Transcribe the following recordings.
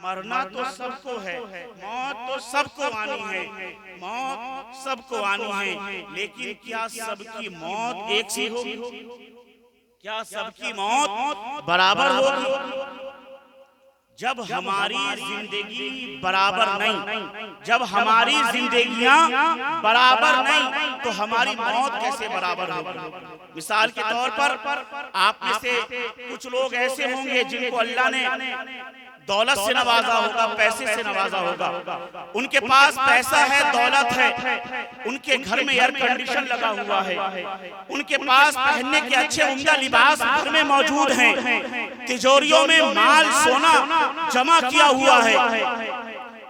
मरना तो सबको है, मौत तो सबको आनी है, मौत सबको आनी है, लेकिन क्या सबकी मौत एक सी होगी? क्या सबकी मौत बराबर होगी? जब हमारी जिंदगी बराबर नहीं, जब हमारी जिंदगियां बराबर नहीं, तो हमारी मौत कैसे बराबर होगी? मिसाल के तौर पर आप में से कुछ लोग ऐसे होंगे जिनको अल्लाह ने दौलत से नवाजा होगा, पैसे से नवाजा होगा, उनके पास पैसा है, दौलत है, उनके घर में एयर कंडीशन लगा हुआ है, उनके पास पहनने के अच्छे उम्दा लिबास घर में मौजूद हैं, तिजोरियों में माल सोना जमा किया हुआ है।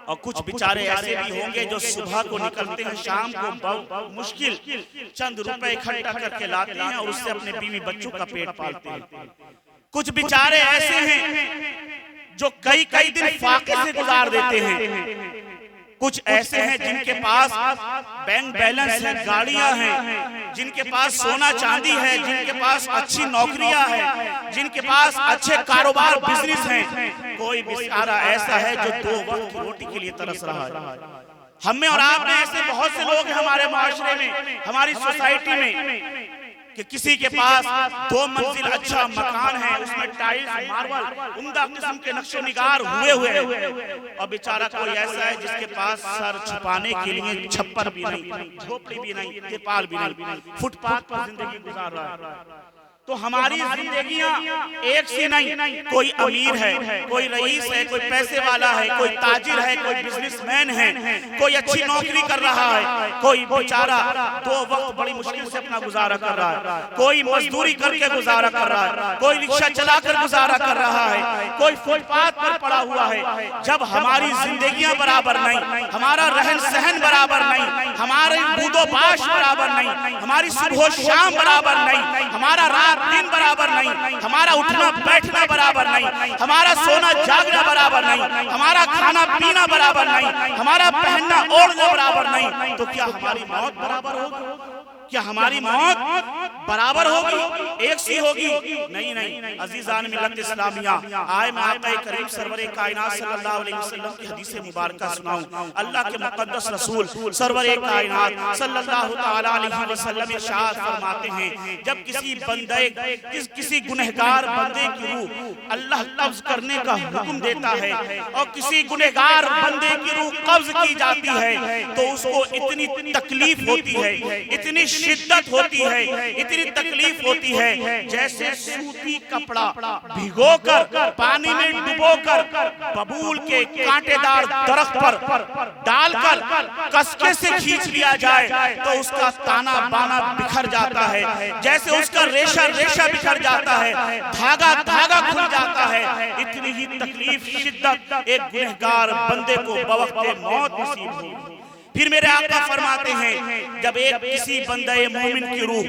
और कुछ बेचारे ऐसे भी होंगे जो सुबह को निकलते हैं, शाम को बहुत मुश्किल चंद रुपए इकट्ठा करके लाते हैं और उससे अपने बीवी बच्चों का पेट पालते हैं। कुछ बेचारे ऐसे हैं जो कई कई दिन फाके से गुजार देते हैं। कुछ ऐसे हैं जिनके पास बैंक बैलेंस है, गाड़ियां हैं, जिनके पास सोना चांदी है, जिनके पास अच्छी नौकरियां हैं, जिनके पास अच्छे कारोबार बिजनेस हैं। कोई बेचारा ऐसा है जो 2 वक्त की रोटी के लिए तरस रहा है। हमें और आपने ऐसे बहुत से लोग हैं हमारे माशरे में, हमारी सोसाइटी में, कि किसी के पास 2 मंजिल अच्छा मकान है, उसमें टाइल्स मार्बल उम्दा किस्म के नक्शो निगार हुए और बेचारा कोई ऐसा है जिसके पास सर छुपाने के लिए छप्पर भी नहीं, झोपड़ी भी नहीं, तिरपाल भी नहीं, फुटपाथ पर जिंदगी गुजार रहा है। तो हमारी जिंदगियां एक सी नहीं, कोई अमीर है, कोई रईस है, कोई पैसे वाला है, कोई ताजिर है, कोई बिजनेसमैन है, कोई अच्छी नौकरी कर रहा है, कोई बेचारा 2 वक्त बड़ी मुश्किल से अपना गुजारा कर रहा है, कोई मजदूरी करके गुजारा कर रहा है, कोई रिक्शा चलाकर गुजारा कर रहा है, कोई फुटपाथ पर पड़ा हुआ है। जब हमारी जिंदगियां बराबर नहीं, हमारा रहन सहन बराबर नहीं, हमारे बूदोबाश बराबर नहीं, हमारी सुबह शाम बराबर नहीं, हमारा रात दिन बराबर नहीं, हमारा उठना बैठना बराबर नहीं, हमारा सोना जागना बराबर नहीं, हमारा खाना पीना बराबर नहीं, हमारा पहनना ओढ़ना बराबर नहीं, तो क्या हमारी मौत बराबर होगी? क्या हमारी मौत बराबर होगी, एक सी होगी? नहीं नहीं अजीजान मिल्लत इस्लामिया, आए मैं आका करीम सरवरे कायनात सल्लल्लाहु अलैहि वसल्लम की हदीस मुबारक सुनाऊं। अल्लाह के मुकद्दस रसूल सरवरे कायनात सल्लल्लाहु तआला अलैहि वसल्लम इरशाद फरमाते हैं, जब किसी बंदे किसी गुनहगार बंदे की रूह अल्लाह कब्ज करने का हुक्म देता है और किसी गुनहगार बंदे की रूह कब्ज की जाती है, तो उसको इतनी तकलीफ होती है, इतनी शिद्दत होती है, इतनी तकलीफ होती है, जैसे सूती कपड़ा भिगोकर पानी में डुबोकर बबूल के कांटेदार दरख्त पर डालकर कसके से खींच लिया जाए तो उसका ताना बाना बिखर जाता है, जैसे उसका रेशा रेशा बिखर जाता है, धागा धागा खुल जाता है। इतनी ही तकलीफ शिद्दत एक गुनहगार बंदे को बवक्ते मौत नसीब हुई। फिर मेरे आका फरमाते हैं, जब एक किसी बंदे मोमिन की रूह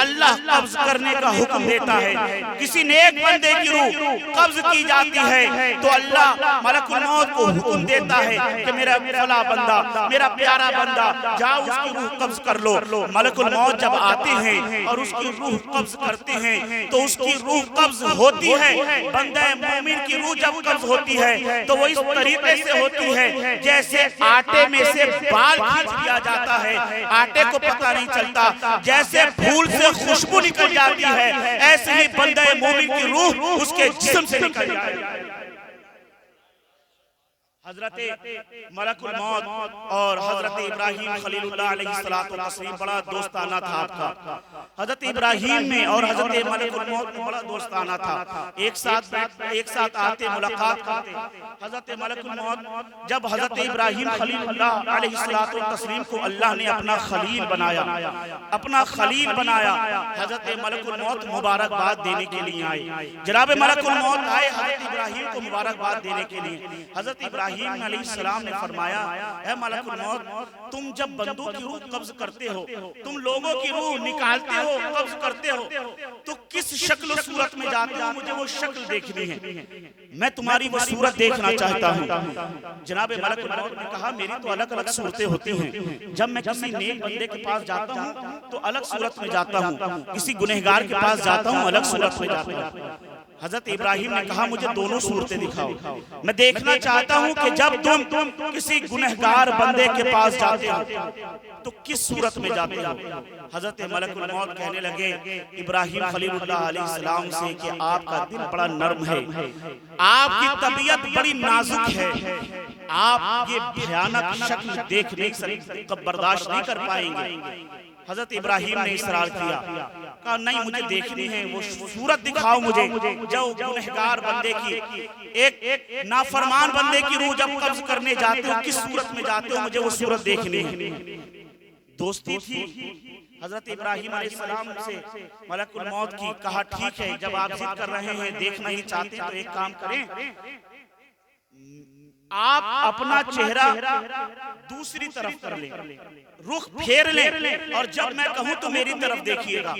अल्लाह कब्ज करने का हुक्म देता है, किसी नेक बंदे की रूह कब्ज की जाती है, तो अल्लाह मलकुल मौत को हुक्म देता है कि मेरा फला बंदा, मेरा प्यारा बंदा, जाओ उसकी रूह कब्ज कर लो। मलकुल मौत जब आते हैं और उसकी रूह कब्ज करते हैं तो उसकी रूह कब्ज होती है। बंदे मोमिन की रूह जब कब्ज होती है तो वो इस तरीके से होती है जैसे आटे में से बाल खींच लिया जाता है, आटे को पता नहीं चलता, जैसे फूल से खुशबू निकल जाती है, ऐसे ही बंदे मोमिन की रूह उसके जिस्म से निकल जाएगी। हजरत मलकुल मौत और हजरत इब्राहिम खलीलुल्लाह अलैहिस्सलातु वस्सलाम बड़ा दोस्ताना था आपका। हजरत इब्राहिम में और हजरत मलकुल मौत में बड़ा दोस्ताना था, एक साथ आते मुलाकात करते। हजरत मलकुल मौत जब हजरत इब्राहिम खलीलुल्लाह अलैहिस्सलातु वस्सलाम को अल्लाह ने अपना खलील बनाया, हजरत मलकुल मौत मुबारकबाद देने के लिए आए। जनाब मलकुल मौत आए हजरत इब्राहिम को मुबारकबाद देने के लिए। हजरत इब्राहिम अलैहिस्सलाम ने फरमाया, है मलकुल मौत, तुम जब बंदों की रूह कब्ज करते हो, तुम लोगों की रूह निकालते हो, कब्ज करते हो, तो किस शक्ल सूरत में जाते हो? मुझे वो शक्ल देखनी है, मैं तुम्हारी वो सूरत देखना चाहता हूँ। जनाब मलकुल मौत ने कहा, मेरी तो अलग अलग सूरतें होती हैं। जब मैं किसी नेक बंदे के पास जाता हूँ तो अलग सूरत में जाता हूँ, किसी गुनहगार के पास जाता हूँ अलग सूरत में जाता हूँ। हजरत इब्राहिम ने कहा मुझे दोनों सूरतें दिखाओ, मैं देखना चाहता हूं कि जब तुम किसी गुनहगार बंदे के पास जाते हो तो किस सूरत में जाते हो। हजरत मलकुल मौत कहने लगे इब्राहिम खलीलुल्लाह अलैहिस्सलाम से कि आपका दिल बड़ा नर्म है, आपकी तबीयत बड़ी नाजुक है, आप ये भयानक शक्ल देख नहीं सकते, बर्दाश्त नहीं कर पाएंगे। हजरत इब्राहिम ने इसरार किया, कहा नहीं मुझे देखनी है, वो सूरत दिखाओ मुझे जो गुनहगार बंदे की, एक नाफरमान बंदे की रूह जब कब्ज करने जाते हो किस सूरत में जाते हो, मुझे वो सूरत देखनी है। दोस्ती थी हजरत इब्राहिम अलैहिस्सलाम से मलकुल मौत की। कहा ठीक है, जब आप जिद कर रहे हैं देखना ही चाहते तो एक काम करें, आप अपना चेहरा दूसरी तरफ कर ले, रुख फेर ले, और जब मैं कहूं तो मेरी तरफ देखिएगा।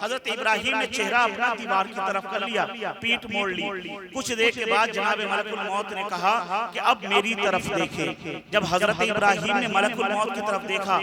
हजरत इब्राहिम ने चेहरा अपना दीवार की तरफ कर लिया, पीठ मोड़ ली। कुछ देर के बाद जनाब मलकुल मौत ने कहा कि अब मेरी तरफ देखे। जब हजरत इब्राहिम ने मलकुल मौत की तरफ देखा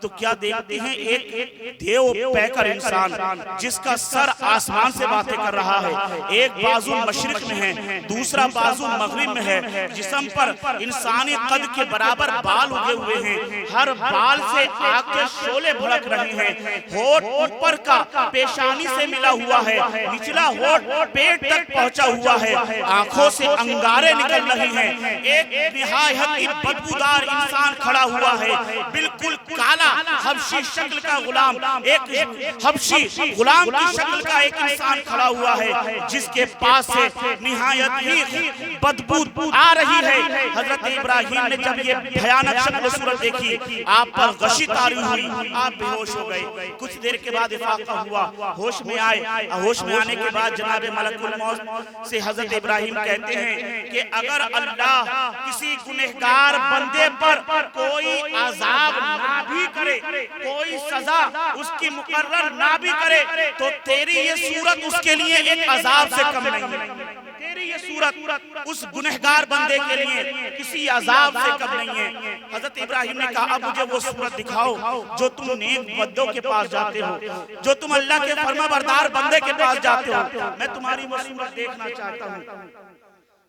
तो क्या देखते हैं, एक देव पैकर इंसान जिसका सर आसमान से बातें कर रहा है, एक बाजू मशरिक में है, दूसरा बाजू मगरिब में है, जिस्म पर इंसानी कद के बराबर बाल उगे हुए हैं, हर बाल से आग के शोले भड़क रहे हैं, होठ ऊपर का पेशानी से मिला हुआ है, निचला होठ पेट तक पहुंचा हुआ है, आंखों से अंगारे निकल रही हैं। एक निहायत ही बदबूदार इंसान खड़ा हुआ है, बिल्कुल काला हबशी शक्ल का गुलाम, एक हबशी गुलाम की शक्ल का एक इंसान खड़ा हुआ है, जिसके पास से निहायत ही बदबू आ रही है। हजरत इब्राहिम ने जब ये भयानक शक्ल सूरत देखी, आप पर गशी तारी हुई, आप बेहोश हो गए। कुछ देर के बाद इफाका हुआ, होश में आए। होश में आने के बाद जनाब मलकुल मौत से हजरत इब्राहिम कहते हैं कि अगर अल्लाह किसी गुनहगार बंदे पर कोई अजाब ना भी करे, कोई सजा उसकी मुकर्रर ना भी करे, तो तेरी ये सूरत उसके लिए एक अजाब से कम नहीं है। तेरी ये सूरत उस गुनहगार बंदे के लिए किसी अजाब से कम नहीं है। हजरत इब्राहिम ने कहा अब मुझे वो सूरत दिखाओ जो तुम नेक बंदों के पास जाते हो, जो तुम अल्लाह के फरमाबरदार बंदे के पास जाते हो, मैं तुम्हारी वो सूरत देखना चाहता हूँ।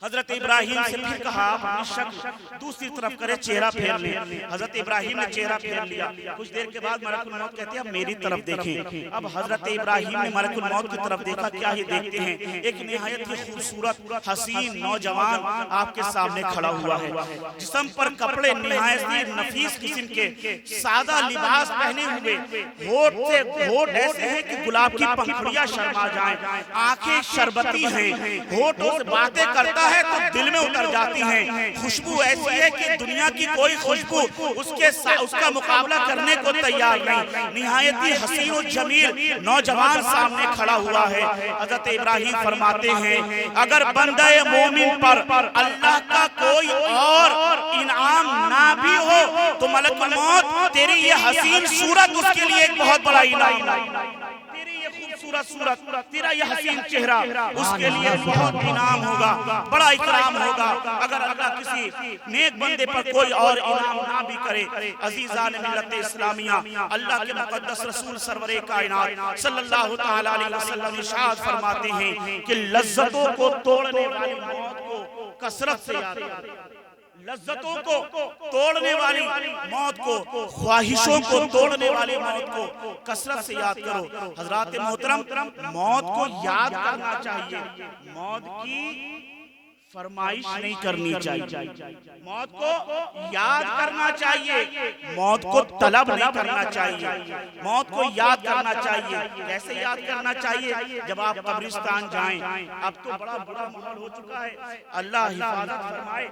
हजरत इब्राहिम से फिर कहा अपनी शक्ल दूसरी तरफ करे, चेहरा फेर ले। हजरत इब्राहिम ने चेहरा फेर लिया। कुछ देर के बाद मलकुल मौत कहते हैं अब मेरी तरफ देखें। अब हजरत इब्राहिम ने मलकुल मौत की तरफ देखा, क्या ही देखते हैं, एक निहायत ही खूबसूरत हसीन नौजवान आपके सामने खड़ा हुआ है, जिस्म पर कपड़े निहायत ही नफीस किस्म के सादा लिबास पहने हुए, होठ से होठ ऐसे हैं कि गुलाब की पंखुड़ियां शर्मा जाएं, आंखें शरबती हैं, होठों से बातें करता है तो दिल में उतर जाती हैं। खुशबू ऐसी है कि दुनिया की कोई खुशबू उसका मुकाबला करने को तैयार नहीं। निहायत ही हसीन और जमील नौजवान सामने खड़ा हुआ है। हजरत इब्राहिम फरमाते हैं अगर बंदे मोमिन पर अल्लाह का कोई और इनाम ना भी हो तो मलकुल मौत तेरी ये हसीन सूरत उसके लिए एक बहुत बड़ा इनाम है। खूबसूरत सूरत, तेरा यह हसीन चेहरा उसके लिए बहुत इनाम होगा, बड़ा इकराम होगा। अगर अल्लाह किसी नेक बंदे पर कोई और इनाम ना भी करे। अजीजान मिल्लत इस्लामिया, अल्लाह के मुकद्दस रसूल सरवरे कायनात सल्लल्लाहु तआला अलैहि वसल्लम इरशाद फरमाते हैं कि लज्जतों को तोड़ने वाली मौत को कसरत से याद करो, लज्जतों को तोड़ने वाली मौत को, ख्वाहिशों को तोड़ने वाली मौत को कसरत से याद करो। हजरात मोहतरम, मौत को याद करना चाहिए, मौत की फरमाइश नहीं करनी चाहिए, मौत को याद करना चाहिए, मौत को तलब नहीं करना चाहिए, मौत को याद करना चाहिए। कैसे याद करना चाहिए? जब आप कब्रिस्तान जाएं, अब तो बड़ा बुरा माहौल हो चुका है, अल्लाह हिफाजत फरमाए,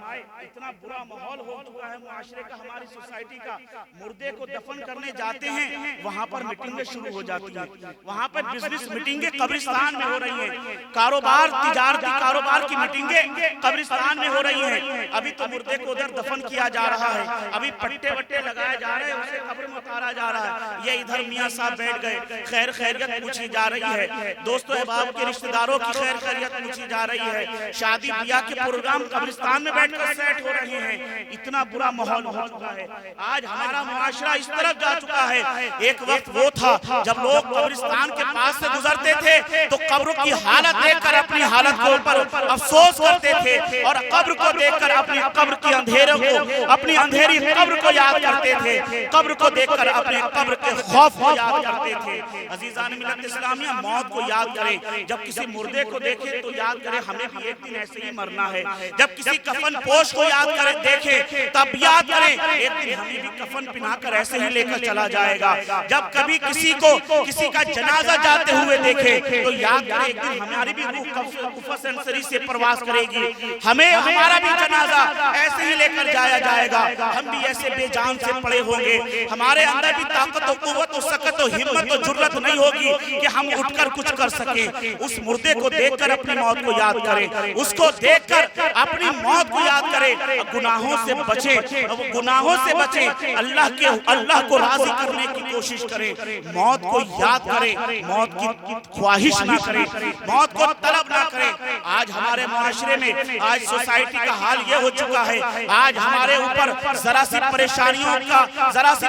इतना बुरा माहौल हो चुका है मुआशरे का, हमारी सोसाइटी का। मुर्दे को दफन करने जाते हैं, वहां पर मीटिंगें शुरू हो जाती है, वहां पर बिजनेस मीटिंगें कब्रिस्तान में हो रही है, कारोबार तिजारती कारोबार की मीटिंगें कब्रिस्तान में हो रही हैं। अभी तो मुर्दे को उधर दफन किया जा रहा है, अभी पट्टे वट्टे लगाए जा रहे हैं, उसे कब्र में उतारा जा रहा है। ये इधर मियाँ साहब बैठ गए, खैर खैरियत पूछी जा रही है, दोस्तों अहबाब के रिश्तेदारों की खैर खैरियत पूछी जा रही है। शादी ब्याह के प्रोग्राम कब्रिस्तान में बैठकर सेट हो रहे हैं। इतना बुरा माहौल हो चुका है। आज हमारा मुआशरा इस तरफ जा चुका है। एक वक्त वो था जब लोग कब्रिस्तान के पास से गुजरते थे तो कब्र की हालत देखकर अपनी हालत के ऊपर अफसोस करते थे और कब्र को देखकर अपनी कब्र की अंधेरों को, अपनी अंधेरी कब्र को याद करते थे, कब्र को देखकर अपने कब्र के खौफ को याद करते थे। अजीजान मिल्लत इस्लामिया, मौत को याद करें। जब किसी मुर्दे को देखें तो याद करें हमें भी एक दिन ऐसे ही मरना है। जब किसी कफन पोश को याद करें देखें तब याद करें एक दिन हमें भी कफन पहनाकर ऐसे ही लेकर चला जाएगा। जब कभी किसी को किसी का जनाजा जाते हुए देखे तो याद करें एक दिन हमारी भी रूह कुफस अंसरी से प्रवास करेगी, हमें हमारा भी जनाजा ऐसे ही लेकर जाया जाएगा। हम भी ऐसे बेजान से पड़े होंगे, हमारे अंदर भी ताकत और कुव्वत और सकत और हिम्मत और जुर्रत नहीं होगी कि हम उठकर कुछ कर सके। उस मुर्दे को देखकर अपनी मौत को याद करें, उसको देखकर अपनी मौत को याद करें। गुनाहों से बचें, गुनाहों से बचें, अल्लाह को राजी करने की कोशिश करें। मौत को याद करें, मौत की ख्वाहिश ना करें, मौत को तलब ना करें। आज हमारे मुआशरे में, आज सोसाइटी का हाल ये हो चुका है, आज हमारे ऊपर जरा सी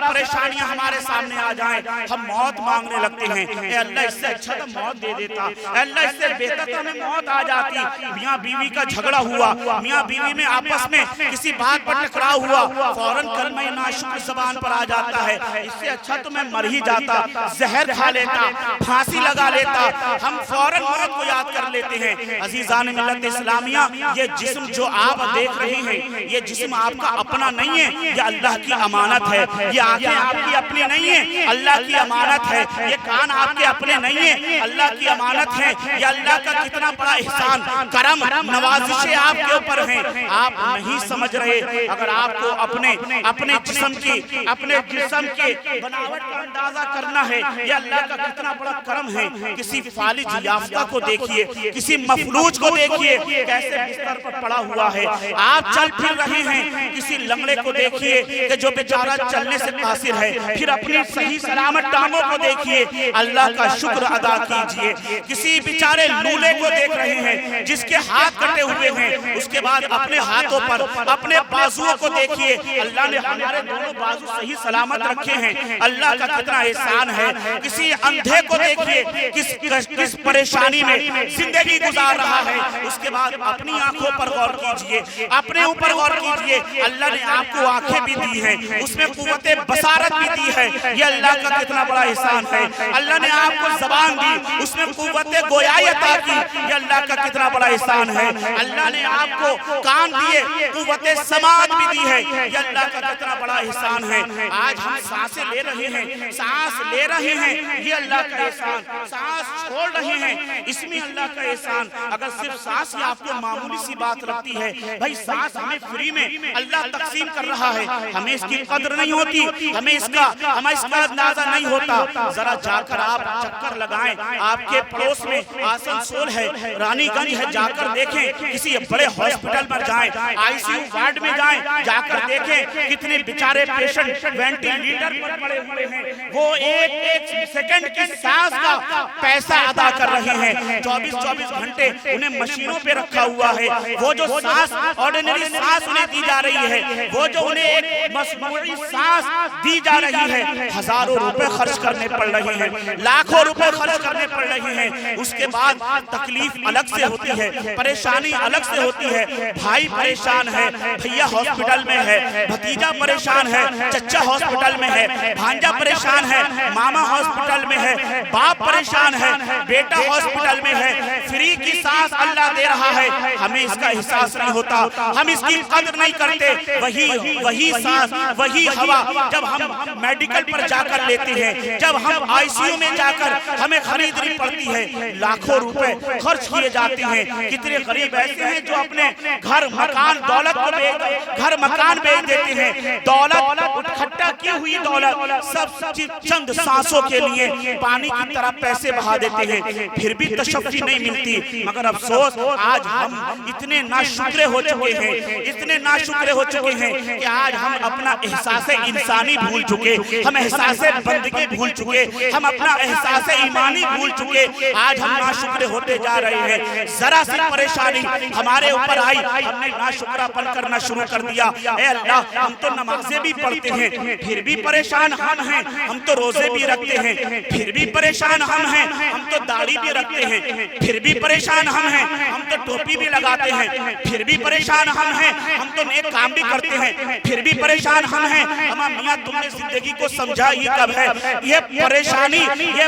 परेशानियां हमारे सामने आ जाएं, हम मौत मांगने लगते हैं। अल्लाह इससे अच्छा तो मौत दे देता, अल्लाह इससे बेहतर तो हमें मौत आ जाती। मियाँ बीवी का झगड़ा हुआ, मियाँ बीवी में आपस में किसी बात पर टकराव हुआ, फौरन कलमा नाशुक्र ज़बान पर आ जाता है, इससे अच्छा तो मैं मर ही जाता, जहर खा लेता, फांसी लगा लेता। हम फौरन मौत को याद कर लेते हैं। अजीजान मिल्लत इस्लामिया, ये जिस्म जो आप देख रहे हैं, ये जिस्म आपका अपना नहीं है, ये अल्लाह की अमानत है। ये आंखें आपकी अपनी नहीं है, अल्लाह की अमानत है। ये कान आपके अपने नहीं है, अल्लाह की अमानत है। ये अल्लाह का कितना बड़ा एहसान, करम, नवाजिशें आपके ऊपर हैं, आप नहीं समझ रहे। अगर आपको अपने जिस्म की बनावट का अंदाजा करना है, ये अल्लाह का कितना बड़ा करम है। किसी फालिज याफ्ता को देखिए, किसी मफलूज को देखिए कैसे बिस्तर पर पड़ा हुआ है। आप चल फिर रहे हैं, किसी लंगड़े को देखिए कि जो बेचारा चलने से कासिर है, फिर अपनी सही सलामत टांगों को देखिए, अल्लाह का शुक्र अदा कीजिए। किसी बेचारे लूले को देख रहे हैं जिसके हाथ कटे हुए हैं, उसके बाद अपने हाथों पर अपने बाजुओं को देखिए, अल्लाह ने हमारे दोनों बाजू सही सलामत रखे हैं, अल्लाह का कितना एहसान है। किसी अंधे को देखिए किस परेशानी में जिंदगी गुजार रहा है, उसके बाद अपनी आंखों पर गौर कीजिए, अपने ऊपर गौर कीजिए। अल्लाह ने आपको आंखें भी दी हैं, उसमें कुव्वते बसारत भी दी है, ये अल्लाह का कितना बड़ा एहसान है। अल्लाह ने आपको ज़बान दी, उसमें कुव्वते गोयाई अता की, ये अल्लाह का कितना बड़ा एहसान है। अल्लाह ने आपको कान दिए, कुव्वते समाअत भी दी है, ये अल्लाह का कितना बड़ा एहसान है। आज हम सांसें ले रहे हैं, सांस ले रहे हैं, ये अल्लाह का एहसान। सांस छोड़ रहे हैं, इसमें अल्लाह का एहसान। अगर सिर्फ सांस ही आपको मामूली सी बात लगती है, भाई सांस हमें फ्री में अल्लाह तकसीम कर रहा है, हमें इसकी कदर नहीं होती, हमें इसका अंदाजा नहीं होता। जरा जाकर आप चक्कर लगाएं, आपके पड़ोस में आसनसोल है, रानीगंज है, जाकर देखें। किसी बड़े हॉस्पिटल पर जाएं, आईसीयू वार्ड में जाएं, जाकर देखें कितने बेचारे पेशेंट वेंटिलेटर पर पड़े हुए हैं, वो एक सेकंड की सांस का पैसा अदा कर रहे हैं। 24-24 घंटे उन्हें मशीनों पे रखा हुआ है। वो जो सांस, ऑर्डिनरी सांस उन्हें दी जा रही है, वो जो उन्हें एक मसनूई सांस दी जा रही है, हजारों रुपए खर्च करने पड़ रहे हैं, लाखों रुपए खर्च करने पड़ रहे हैं। उसके बाद तकलीफ अलग से होती है, परेशानी अलग से होती है। भाई परेशान है, भैया हॉस्पिटल में है, भतीजा परेशान है, चचा हॉस्पिटल में है, भांजा परेशान है, मामा हॉस्पिटल में है, बाप परेशान है, बेटा हॉस्पिटल में है। फ्री की सांस अल्लाह दे रहा है, हमें इसका एहसास नहीं होता, हम इसकी कदर नहीं करते। वही सांस, वही हवा जब हम मेडिकल पर जाकर लेते हैं, जब हम आईसीयू में जाकर हमें खरीदनी पड़ती है, लाखों रुपए खर्च किए जाते हैं। कितने गरीब ऐसे हैं जो अपने घर मकान दौलत को घर मकान बेच देते हैं, दौलत इकट्ठा की हुई दौलत सब चंद सांसों के लिए पानी की तरह पैसे बहा देते हैं, फिर भी तशफ़ी नहीं मिलती। मगर अफसोस आज हम इतने नाशुक्रे हो चुके हैं, इतने नाशुक्रे हो चुके हैं कि आज हम अपना एहसास इंसानी भूल चुके, हम एहसास बंदगी भूल चुके, हम अपना एहसास ईमानी भूल चुके। आज हम नाशुक्रे होते जा रहे हैं। जरा सी परेशानी हमारे ऊपर आई, हमने नाशुक्रापन करना शुरू कर दिया। ए अल्लाह, हम तो नमाजें भी पढ़ते हैं फिर भी परेशान हम हैं, हम तो रोजे भी रखते हैं फिर भी परेशान हम हैं, हम तो दाढ़ी भी रखते हैं फिर भी परेशान हम हैं, हम तो टोपी भी लगाते हैं फिर भी परेशान हम हैं, हम तो नेक काम भी करते हैं फिर भी परेशान हम हैं। अम्मा मियां, तुमने जिंदगी को समझा ये कब है? ये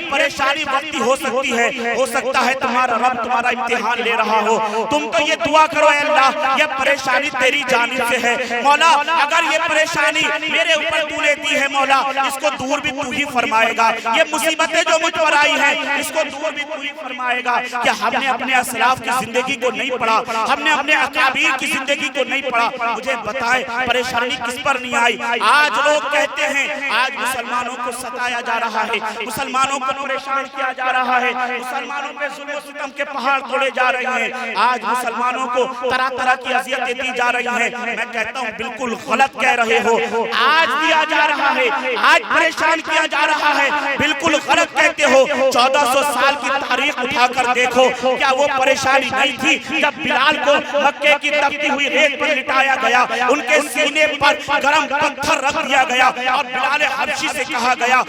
परेशानी वक्ती हो सकती है, हो सकता है तुम्हारा रब तुम्हारा इम्तिहान ले रहा हो। तुम तो ये दुआ करो, अल्लाह ये परेशानी तेरी जानिब से है मौला, अगर ये परेशानी मेरे ऊपर तूने दी है मौला, इसको दूर भी तू ही फरमाएगा। ये मुसीबतें जो मुझ पर आई है इसको दूर भी तू ही फरमाएगा। क्या हमने अपने असलाफ की जिंदगी को नहीं पढ़ा? हमने अपने अकाबीर की जिंदगी को नहीं पढ़ा? मुझे बताएं परेशानी किस पर नहीं आई? आज लोग कहते हैं आज मुसलमानों को सताया जा रहा है, मुसलमानों को परेशान किया जा रहा है, मुसलमानों पे जुल्म सितम के पहाड़ तोड़े जा रहे हैं, आज मुसलमानों को तरह तरह की अजियतें दी जा रही हैं। मैं कहता हूँ बिल्कुल गलत कह रहे हो। आज दिया जा रहा है, आज परेशान किया जा रहा है, बिल्कुल गलत कहते हो। 1400 साल की तारीख उठाकर देखो, क्या वो परेशानी नहीं थी जब बिलाल को मक्के की तपती हुई रेत पर लिटाया गया, उनके सीने पर गरम पत्थर रख दिया गया और बिलाल हबशी से कहा गया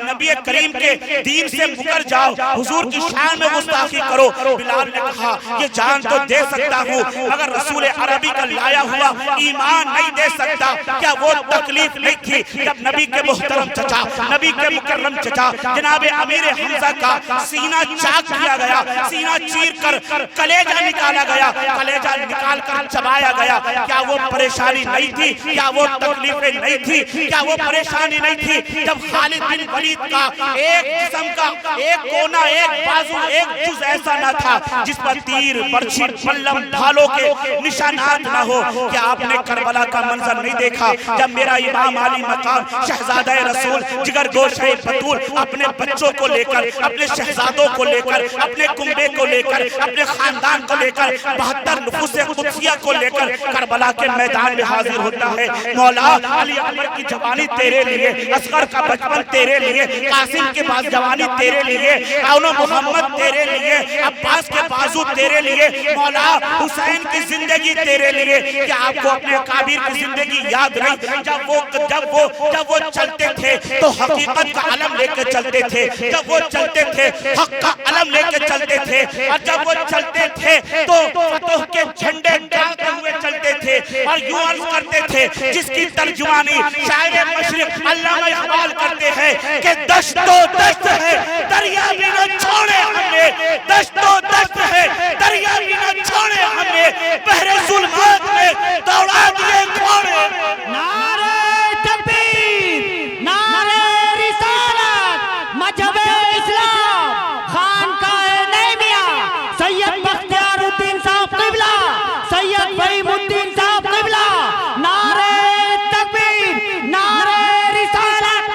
नबी करीम के दीन से मुकर जाओ, हुजूर की शान में गुस्ताखी करो। बिलाल ने कहा ये जान तो दे सकता हूँ मगर रसूल अरबी का लाया हुआ ईमान नहीं दे सकता। क्या वो तकलीफ नहीं थी जब नबी के मुहतरम चचा, नबी के मुकर्रम चचा जनाब अमीर हमजा का सीना चाक किया गया, सीना चीर कर कलेजा निकाला गया, कलेजा निकाल कर चबाया गया? क्या वो परेशानी नहीं थी? क्या वो तकलीफें नहीं थी? क्या वो परेशानी नहीं थी जब खालिद बिन वलीद का एक जिस्म का एक कोना, एक बाजू, एक जुज ऐसा न था जिस पर तीर, बर्छी, पल्लम, ढालों के निशानात न हो? क्या आपने करबला का मंजर नहीं देखा जब मेरा इमाम अली मकाम शहजादा रसूल जिगर गोशे बतूल अपने बच्चों को लेकर, अपने शहजादों को लेकर, अपने कुंबे को लेकर, अपने खानदान को लेकर, 72 नफूसे कुदसिया को लेकर करबला के मैदान में हाजिर होता है? मौला अली अकबर की जवानी तेरे लिए, असगर का बचपन तेरे लिए, कासिम के पास जवानी तेरे लिए, औनो मोहम्मद तेरे लिए, अब्बास के बाजू तेरे लिए, मौला हुसैन की जिंदगी तेरे लिए। क्या आपको अपने काबिर की जिंदगी याद नहीं? जब वो चलते थे तो हकीकत का अलम लेकर चलते थे, जब वो चलते थे हक का अलम लेकर चलते थे, और जब वो चलते थे तो फतह के झंडे डालते हुए चलते थे और यूं अर्ज करते थे जिसकी तर्जुमानी शायर मशरिक अल्लामा इकबाल करते हैं कि दश्तो दश्त है दरिया भी न छोड़े हमें, दश्तो दश्त है दरिया भी न छोड़े हमें, बहरे जुल्मात में दौड़ा दिए घोड़े। नारे तकबीर, नारे रिसालत, मजहबे इस्लाम, खानकाह नईमिया, सैयद बख्तियारुद्दीन साहब क़िबला, सैयद फहीमुद्दीन साहब क़िबला, नारे तकबीर, नारे रिसालत।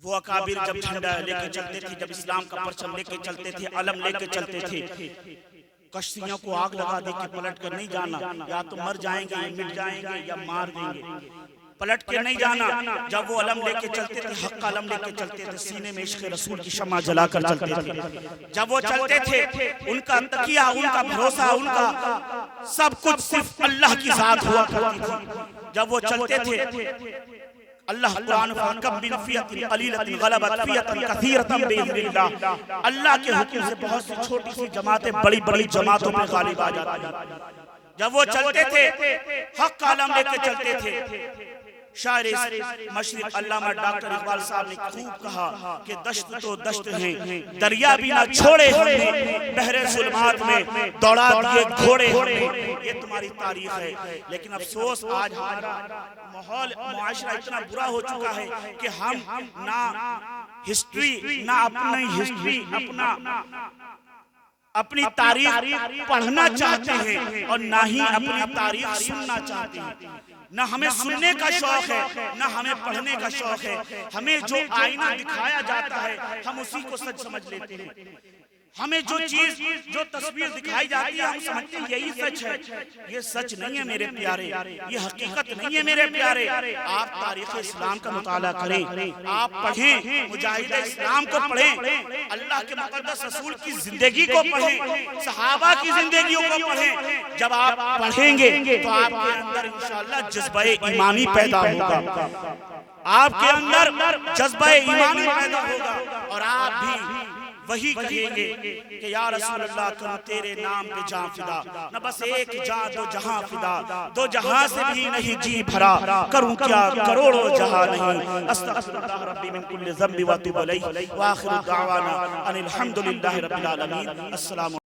वो अकाबिर जब झंडा लेके चलते थे, जब इस्लाम का परचम लेके चलते थे, अलम लेके चलते थे, कश्तियों को आग लगा दे के पलट कर नहीं जाना, या तो मर जाएंगे या मिट जाएंगे या मार देंगे, पलट के नहीं जाना। जब वो अलम लेके चलते थे, हक का अलम लेके चलते थे, सीने में इश्क़ रसूल की शम्मा जलाकर चलते थे। जब वो चलते थे उनका तकिया, उनका भरोसा, उनका सब कुछ सिर्फ अल्लाह की जात हुआ करती थी। जब वो चलते थे अल्लाह कुरान फकब बिन फियतिन कलीलतिन गलबत फियतन कसीरतन बिइज़्निल्लाह, अल्लाह के हुक्म से बहुत सी छोटी सी जमातें बड़ी बड़ी जमातों पे गालिब आ जाती हैं। जब वो चलते थे हक का अलम लेके चलते थे। शायर मशरिक अल्लामा डॉक्टर इकबाल साहब ने खूब कहा कि दश्त तो दश्त है दरिया भी ना छोड़े हमने, बहरे जुल्मात में दौड़ा दिए घोड़े हमने। ये तुम्हारी तारीख है, लेकिन अफसोस आज हमारा माहौल मुआशरा इतना बुरा हो चुका है कि हम ना हिस्ट्री, ना अपनी हिस्ट्री, अपनी तारीख पढ़ना चाहते हैं और ना ही अपनी तारीख सुनना चाहते हैं। ना हमें सुनने का शौक है, ना हमें पढ़ने का शौक है। हमें जो आईना दिखाया जाता है हम उसी को सच समझ लेते हैं। हमें जो चीज जो तस्वीर दिखाई जाती है हम समझते हैं यही सच है। ये सच नहीं है मेरे प्यारे, ये हकीकत नहीं है मेरे प्यारे। आप तारीख इस्लाम का मुताला करें, आप पढ़ें, मुजाहिद इस्लाम को पढ़ें, अल्लाह के मुक़द्दस रसूल की जिंदगी को पढ़ें, सहाबा की जिंदगियों को पढ़ें। जब आप पढ़ेंगे तो आपके अंदर इंशाअल्लाह जज्बे ईमानी पैदा होगा, आपके अंदर जज्बे ईमानी पैदा होगा और आप भी वही कहेंगे कि या रसूल अल्लाह करूं तेरे नाम पे जान फिदा, न बस एक जान दो जहां फिदा, दो जहां से भी नहीं जी भरा, करूं क्या करोड़ों जहां नहीं। अस्तगफिरुल्लाह रब्बी मिन कुल्ली ज़ंबि व अतूबु इलैहि व आखिरु दअवाना अनिल हम्दुलिल्लाहि रब्बिल आलमीन। अस्सलाम।